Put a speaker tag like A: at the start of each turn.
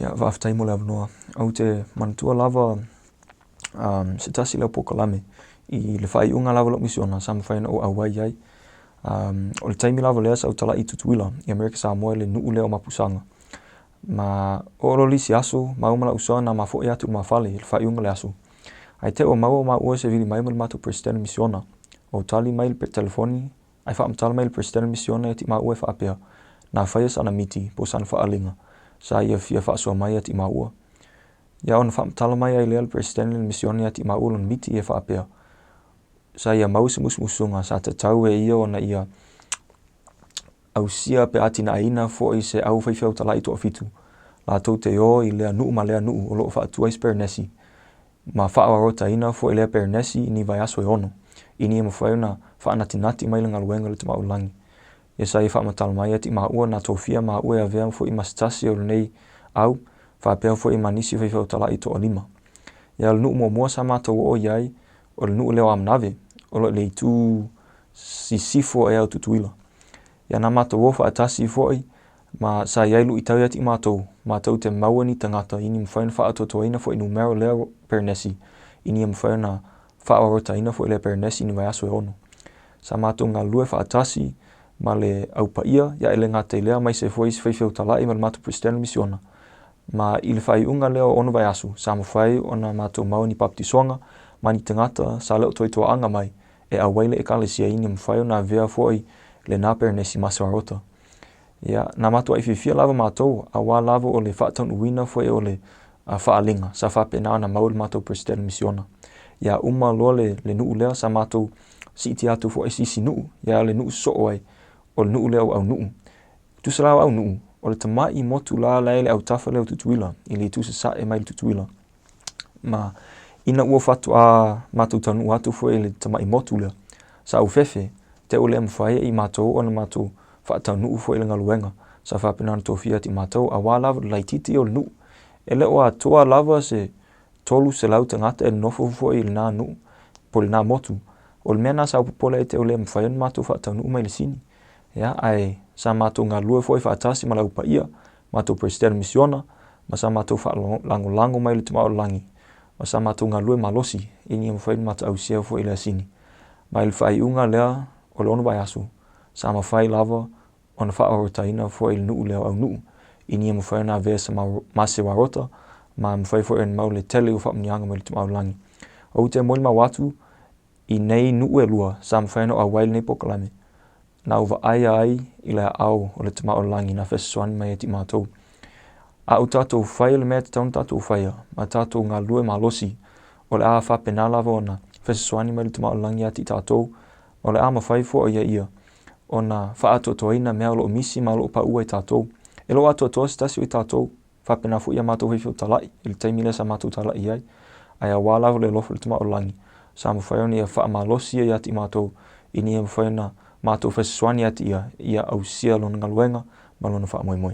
A: Ia whaafitai mo le avanoa. Au te manatua lava se tasi leo polokalame I le whaiunga lava lo misiona sa mawhaina o awai ai. O le taimi lava lea sa au tala I tutuila I Amerika Samoa le nuu leo mapusanga. Ma o lo lisi aso maumala usoa na mafo atu mafale le whaiunga le aso. Ai te o maua ma ua se vili mai mal matu presidente misiona. O tali mai per telefoni ai whaamtala mai le presidente misiona e ti ma ua whaapea. Na whaia sana miti po sana whaalinga. Sa ia fia whaasua mai ati maua. Ia ona whaamtala mai ai lea le presidente misiona ati maua lon miti e whaapea. Sa ia mau se musmusunga sa te tau e ia ona ia au sia pe ati na aina fo I se au whaiwhau tala I toa fitu. La tau te o I lea nuu ma lea nuu o loo whaatua is pernesi. Ma whaawarota ina fo I lea pernesi ni vai aso e ono. Ini e mawhai na faanatinati mai le galuega le tamau langi. Ia sa ia whaamatala mai ati maua na tofia maua e avea fo I masitasi o nei au whaapea fo I manisi whaiwhau tala I toa lima. Ia le nuu mua sa mātou o iai o le nuu leo amnave o le itu sisifo e au tutuila. Ia na mātou o whaatasi fo I ma sa iai lu itau ati mātou te maua ni tangata ini mawhai na whaatotoa ina fo I numero leo pernesi. Ini e mawhai na whaawarota ina fo I lea pernesi ni vai aso e ono. Sa mātou ngā lue whaatasi ma le au paia ia ele ngā te lea mai se fo I whaiwhau tala I ma le mātou presidente misiona. Ma I le whaiunga leo ono vai aso. Sa mawhai ona mātou mau ni baptisonga ma ni tangata sa leo toi toa anga mai e awaile e kalesia ini mawhai ona vea fo I le nā pernesi masawarota. Ia na mātou ai whiwhia lava mātou a wā lava o le whaatan uwina fo o le whaalinga sa whapena na mau le mātou presidente misiona. Ia loa le nuu lea sa mātou si iti atu fo I sisi nuu. Ia le nuu soo ai o le nuu leo au nuu. Tusalao au nuu o le tamai motu la le au tafa leo tutuila I le tusa sa e mai le tutuila. Ma ina ua fatu a mātou tanu atu fo le tamai motu lea. Sa au fefe te o le mwhaia I mātou o na mātou whaatau nuu fo le galuega. Sa whapena na tofia ti mātou a wā lava laititi o le nuu. E leo a toa lava se tolu se lau tangata e nofo fo le nā nuu po le nā motu. O le mea nā sa upopole e te o le mwhaia na mātou whaatau nuu mai le sini. Ia ai sa mātou ngā lue fo I whaatasi ma lau paia, mātou presidente misiona, ma sa mātou whaalango mai le tamau langi. Ma sa mātou ngā lue malosi, ini e mawhai mātou au sia fo I lea sini. Ma il whaiunga lea o le ono vai aso. Sa mawhai lava o na whaawarota ina fo I le nuu leo au nuu. Ini e mawhai na vea sa masewarota, ma mawhai fo I mau le tele u whaamnianga mai le tamau langi. O te moili mau atu, I nei nuu e lua, sa mawhai no a waile nei polokalame. Na uwa ai I le au o le tamau langi na whesasuani mai ati mātou. A u tātou whaia le mea te taunu tātou whaia, ma tātou ngā lue malosi, o le a whapena lava o na whesasuani mai le tamau langi ati tātou, o le a mawhai fo ia, o na whaatotoa ina mea lo misi ma lo pa ua I tātou. E lo atotoa stasi o I tātou, whapena fo ia mātou whiwhiu talai, I le taimi lea sa mātou talai iai, ai a wā lava le lofo le tamau langi. Sa mawhai o ni a whaamalosi ati mātou, ini e mawhai na mātou whesasuani ati ia au sia lona galuega ma lona whaamoemoe.